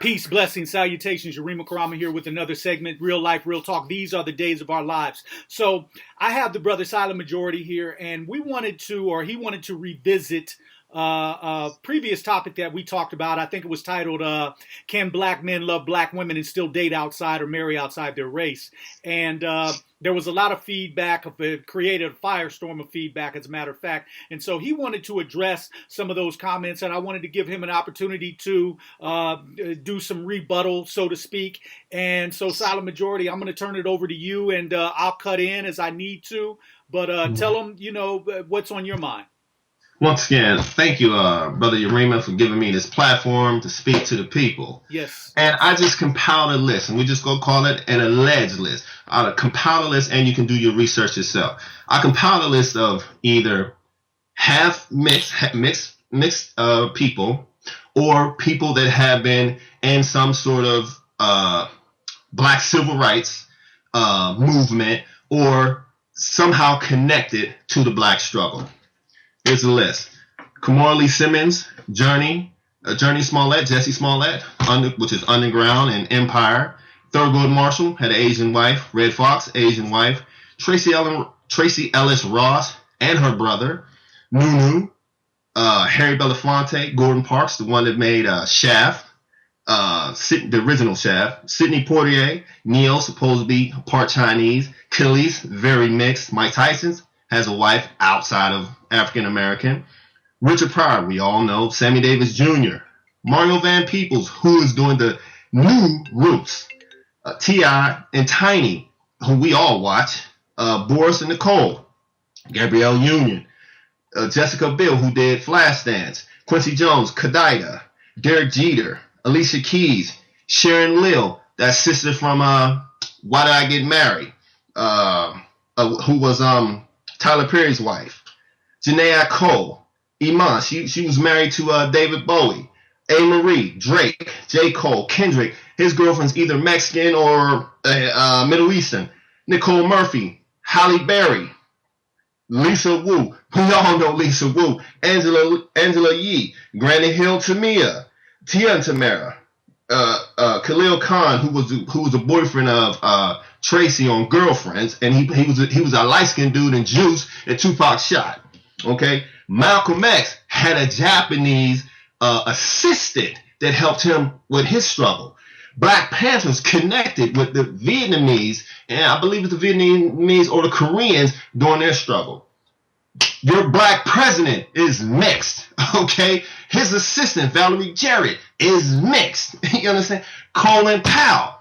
Peace, blessings, salutations. Yarima Karama here with another segment, Real Life, Real Talk. These are the days of our lives. So I have the brother Silent Majority here, and he wanted to revisit a previous topic that we talked about. I think it was titled, Can Black Men Love Black Women and Still Date Outside or Marry Outside Their Race? And there was a lot of feedback. It created a firestorm of feedback, as a matter of fact. And so he wanted to address some of those comments, and I wanted to give him an opportunity to do some rebuttal, so to speak. And so, Silent Majority, I'm going to turn it over to you, and I'll cut in as I need to. But tell them, what's on your mind. Once again, thank you, Brother Yarima, for giving me this platform to speak to the people. Yes. And I just compiled a list, and we just go call it an alleged list. I'll compile a list, and you can do your research yourself. I compiled a list of either half mixed people, or people that have been in some sort of black civil rights movement, or somehow connected to the black struggle. Here's the list. Kimora Lee Simmons, Journey Smollett, Jesse Smollett, which is Underground and Empire. Thurgood Marshall had an Asian wife. Red Fox, Asian wife. Tracy Ellis Ross and her brother. Nunu. Harry Belafonte, Gordon Parks, the one that made Shaft, the original Shaft. Sidney Poitier, Neil, supposed to be part Chinese. Achilles, very mixed. Mike Tyson has a wife outside of African American. Richard Pryor, we all know. Sammy Davis Jr. Mario Van Peebles, who is doing the new Roots. T.I. and Tiny, who we all watch. Boris and Nicole. Gabrielle Union. Jessica Biel, who did Flashdance. Quincy Jones, Kadida. Derek Jeter. Alicia Keys. Sharon Lill, that sister from Why Did I Get Married? Who was Tyler Perry's wife. Janae Cole, Iman, she was married to David Bowie. A. Marie, Drake, J. Cole, Kendrick, his girlfriend's either Mexican or Middle Eastern. Nicole Murphy, Halle Berry, Lisa Wu, we all know Lisa Wu. Angela Yee, Granny Hill Tamia, Tia and Tamara, Khalil Khan, who was the boyfriend of Tracy on Girlfriends, and he was a light-skinned dude in Juice that Tupac shot. Okay, Malcolm X had a Japanese assistant that helped him with his struggle. Black Panthers connected with the Vietnamese, and I believe it's the Vietnamese or the Koreans during their struggle. Your black president is mixed, okay? His assistant, Valerie Jarrett, is mixed. You understand? Colin Powell.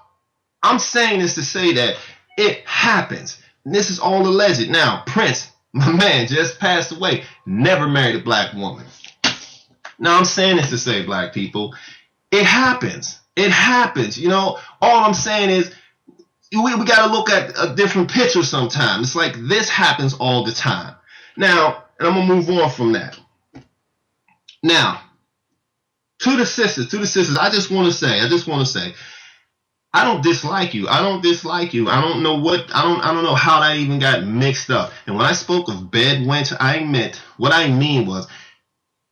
I'm saying this to say that it happens. This is all alleged. Now, Prince, my man, just passed away, never married a black woman. Now, I'm saying this to say, black people, it happens. It happens. All I'm saying is we got to look at a different picture sometimes. It's like this happens all the time. Now, and I'm going to move on from that. Now, to the sisters, I just want to say, I don't dislike you. I don't know I don't know how that even got mixed up. And when I spoke of bed wench, what I mean was,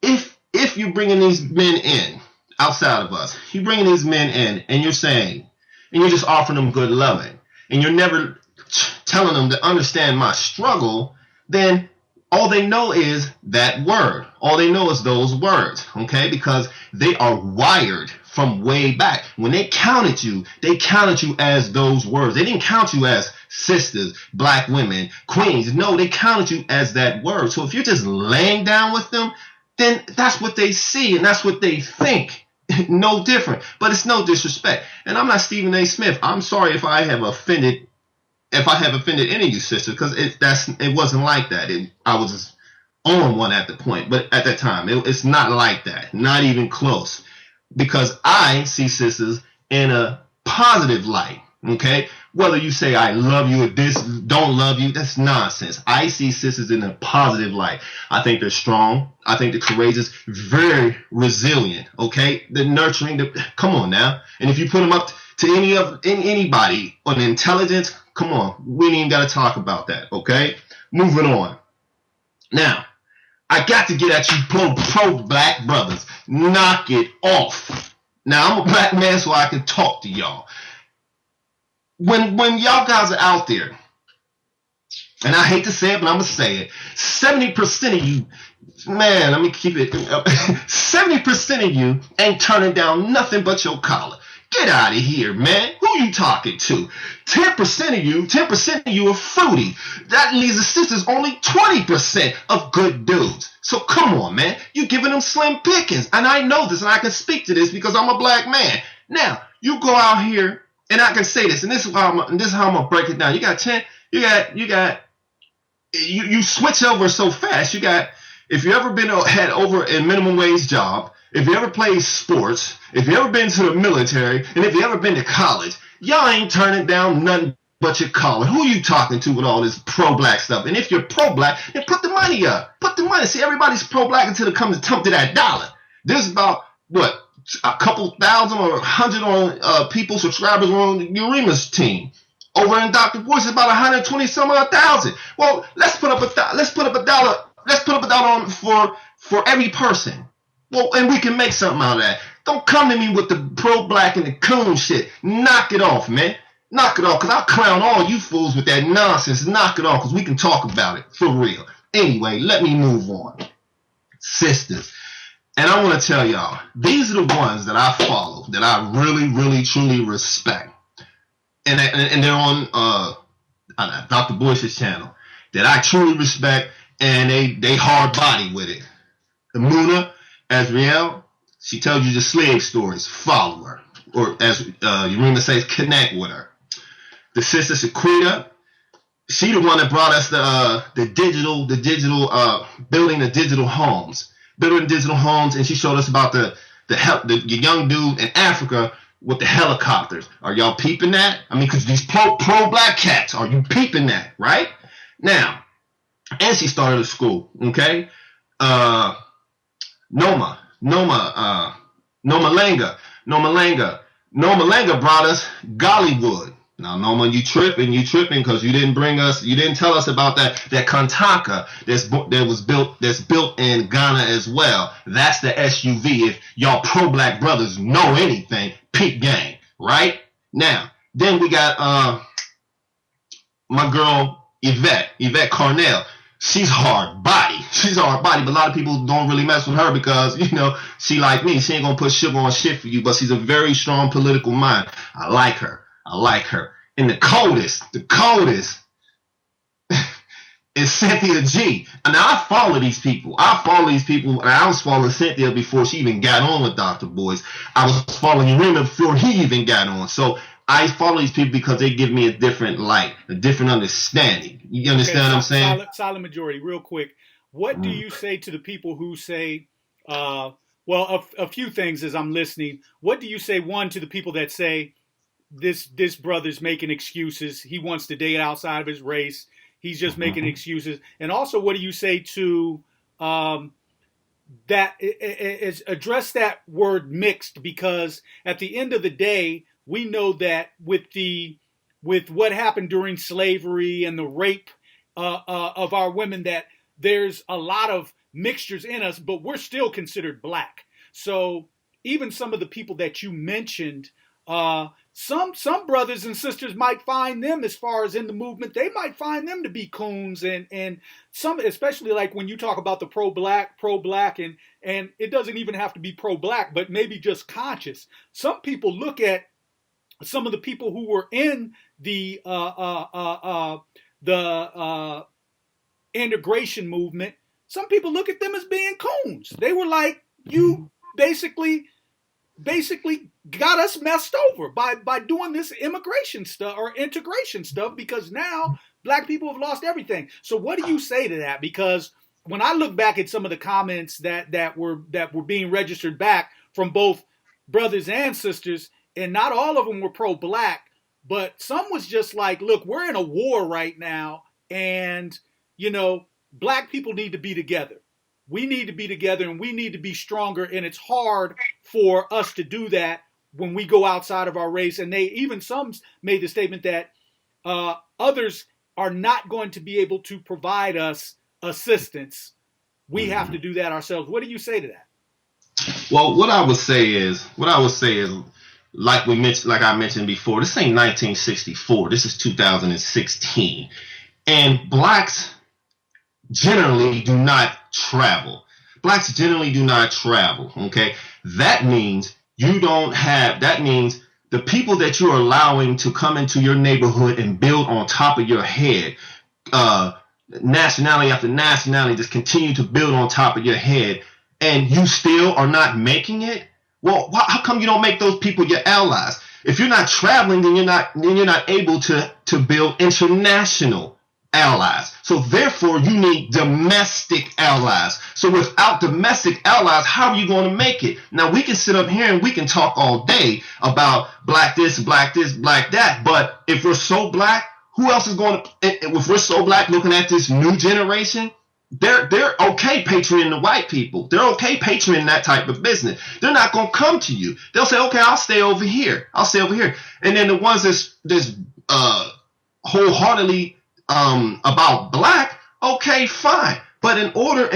if you're bringing these men in outside of us, you're bringing these men in and you're saying, and you're just offering them good loving, and you're never telling them to understand my struggle, then all they know is that word. All they know is those words, okay? Because they are wired from way back. When they counted you as those words. They didn't count you as sisters, black women, queens. No, they counted you as that word. So if you're just laying down with them, then that's what they see and that's what they think. No different. But it's no disrespect. And I'm not Stephen A. Smith. I'm sorry if I have offended any of you sisters, because it wasn't like that. I was on one at the point, but at that time, it's not like that. Not even close. Because I see sisters in a positive light, okay? Whether you say I love you or don't love you, that's nonsense. I see sisters in a positive light. I think they're strong. I think they're courageous, very resilient, okay? They're nurturing. Come on now. And if you put them up to anybody on intelligence, come on. We ain't even got to talk about that, okay? Moving on. Now, I got to get at you pro black brothers. Knock it off. Now I'm a black man, so I can talk to y'all. When y'all guys are out there, and I hate to say it, but I'm gonna say it, 70% of you, man, let me keep it. 70% of you ain't turning down nothing but your collar. Get out of here, man. Who you talking to? 10% of you are fruity. That leaves the sisters only 20% of good dudes. So come on, man. You giving them slim pickings. And I know this, and I can speak to this because I'm a black man. Now, you go out here, and I can say this, and this is how I'm gonna break it down. You got 10, you switch over so fast. You got, if you ever had over a minimum wage job, if you ever played sports, if you ever been to the military, and if you ever been to college, y'all ain't turning down nothing but your collar. Who you talking to with all this pro-black stuff? And if you're pro-black, then put the money up. Put the money. See, everybody's pro-black until it comes to that dollar. There's about, what, a couple thousand or 100 on people, subscribers on Urima's team. Over in Dr. Boyce, it's about 120 some odd thousand. Well, let's put up a dollar on for every person. Well, and we can make something out of that. Don't come to me with the pro-black and the coon shit. Knock it off, man. Knock it off, because I'll clown all you fools with that nonsense. Knock it off, because we can talk about it for real. Anyway, let me move on. Sisters. And I want to tell y'all, these are the ones that I follow, that I really, really, truly respect. And they're on Dr. Boyce's channel, that I truly respect, and they hard body with it. Amuna Azriel, she tells you the slave stories. Follow her, or as Urima says, connect with her. The sister Shaquita, she the one that brought us the digital building the digital homes, and she showed us about the young dude in Africa with the helicopters. Are y'all peeping that? I mean, because these pro-black cats, are you peeping that, right? Now, and she started a school, okay? Noma Lenga brought us Gollywood. Now, Noma, you tripping because you didn't tell us about that Kantaka that's built in Ghana as well. That's the SUV. If y'all pro-black brothers know anything, peep gang, right? Now, then we got my girl Yvette Cornell. She's hard body, but a lot of people don't really mess with her because, she like me. She ain't gonna put sugar on shit for you, but she's a very strong political mind. I like her. And the coldest is Cynthia G. And now I follow these people, and I was following Cynthia before she even got on with Dr. Boyce. I was following Urima before he even got on. So I follow these people because they give me a different light, a different understanding. You understand what I'm saying? Silent majority, real quick. What do you say to the people who say, a few things as I'm listening. What do you say, one, to the people that say, this brother's making excuses. He wants to date outside of his race. He's just making excuses. And also, what do you say to that? Is address that word mixed, because at the end of the day, we know that with what happened during slavery and the rape of our women, that there's a lot of mixtures in us, but we're still considered black. So even some of the people that you mentioned, some brothers and sisters might find them, as far as in the movement, they might find them to be coons, and some, especially like when you talk about the pro-black, and it doesn't even have to be pro-black, but maybe just conscious. Some people look at some of the people who were in the integration movement. Some people look at them as being coons. They were like, you basically got us messed over by doing this immigration stuff or integration stuff, because now black people have lost everything. So what do you say to that? Because when I look back at some of the comments that were being registered back from both brothers and sisters, and not all of them were pro-black, but some was just like, look, we're in a war right now, and black people need to be together. We need to be together, and we need to be stronger, and it's hard for us to do that when we go outside of our race. And some made the statement that others are not going to be able to provide us assistance. We have to do that ourselves. What do you say to that? Well, what I would say is, like I mentioned before, this ain't 1964. This is 2016, and blacks generally do not travel. Blacks generally do not travel. Okay, that means you don't have. That means the people that you're allowing to come into your neighborhood and build on top of your head, nationality after nationality, just continue to build on top of your head, and you still are not making it. Well, how come you don't make those people your allies? If you're not traveling, then you're not able to build international allies. So therefore, you need domestic allies. So without domestic allies, how are you going to make it? Now, we can sit up here and we can talk all day about black this, black that. But if we're so black, who else is going to, if we're so black looking at this new generation, they're okay patroning the white people. They're okay patroning that type of business. They're not going to come to you. They'll say, okay, I'll stay over here. And then the ones that's wholeheartedly about black, okay, fine. But in order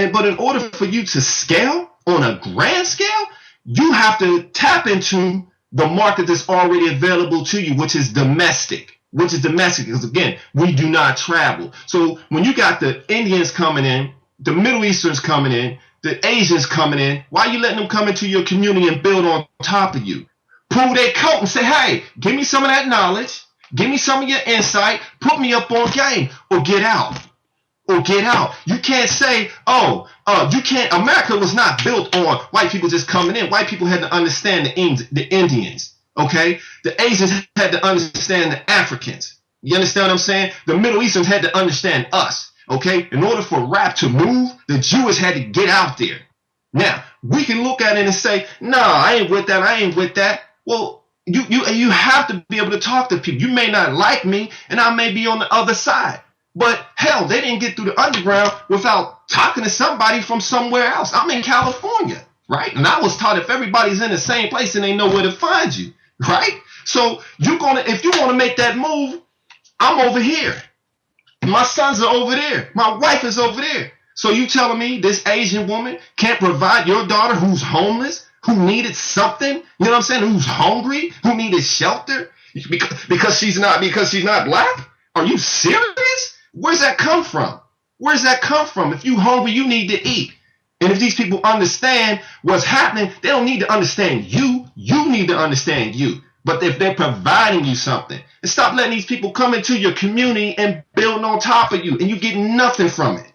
for you to scale on a grand scale, you have to tap into the market that's already available to you, which is domestic. Because again, we do not travel. So when you got the Indians coming in, the Middle Easterns coming in, the Asians coming in, why are you letting them come into your community and build on top of you? Pull their coat and say, hey, give me some of that knowledge. Give me some of your insight. Put me up on game, or get out. You can't say, you can't. America was not built on white people just coming in. White people had to understand the Indians. Okay, the Asians had to understand the Africans. You understand what I'm saying? The Middle Easterns had to understand us. Okay, in order for rap to move, the Jewish had to get out there. Now we can look at it and say, "No, I ain't with that." Well, you have to be able to talk to people. You may not like me, and I may be on the other side. But hell, they didn't get through the underground without talking to somebody from somewhere else. I'm in California, right? And I was taught if everybody's in the same place, then they know where to find you. Right? So if you want to make that move, I'm over here. My sons are over there. My wife is over there. So you telling me this Asian woman can't provide your daughter who's homeless, who needed something, you know what I'm saying, who's hungry, who needed shelter because she's not black? Are you serious? Where's that come from? If you hungry, you need to eat. And if these people understand what's happening, they don't need to understand you. You need to understand you. But if they're providing you something, and stop letting these people come into your community and building on top of you, and you get nothing from it.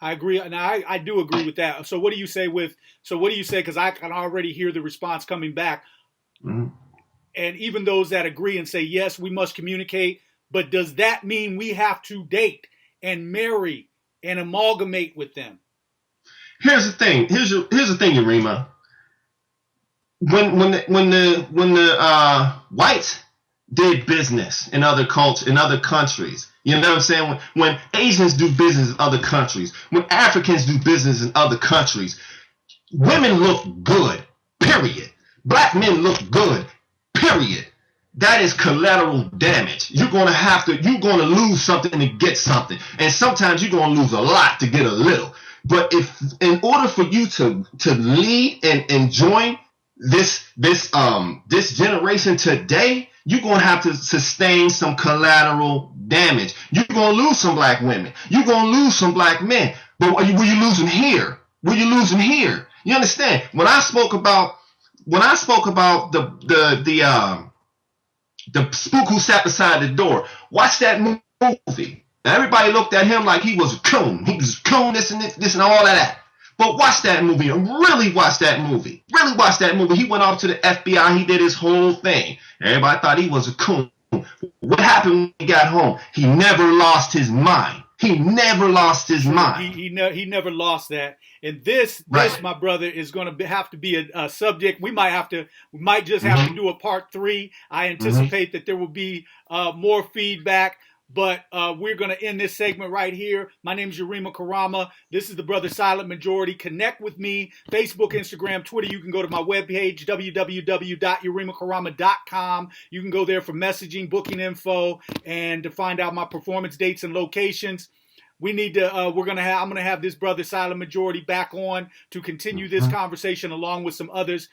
I agree. And I do agree with that. So what do you say? Because I can already hear the response coming back. Mm-hmm. And even those that agree and say, yes, we must communicate. But does that mean we have to date and marry and amalgamate with them? Here's the thing. Here's the thing, Yarima. When the whites did business in other cultures, in other countries, you know what I'm saying? When Asians do business in other countries, when Africans do business in other countries, women look good. Period. Black men look good. Period. That is collateral damage. You're going to lose something to get something, and sometimes you're going to lose a lot to get a little. But if in order for you to lead and join this generation today, you're going to have to sustain some collateral damage. You're going to lose some black women. You're going to lose some black men. But will you lose them here? You understand? When I spoke about the spook who sat beside the door, watch that movie. Now, everybody looked at him like he was a coon. He was a coon, this and all of that. But watch that movie and really watch that movie. He went off to the FBI. He did his whole thing. Everybody thought he was a coon. What happened when he got home? He never lost his mind. He never lost that. And this, my brother, is going to have to be a subject. We might just have to do a part 3. I anticipate that there will be more feedback. But we're going to end this segment right here. My name is Yarima Karama. This is the Brother Silent Majority. Connect with me. Facebook, Instagram, Twitter. You can go to my webpage, www.yarimakarama.com. You can go there for messaging, booking info, and to find out my performance dates and locations. we need to. I'm gonna have this brother Silent Majority back on to continue this conversation along with some others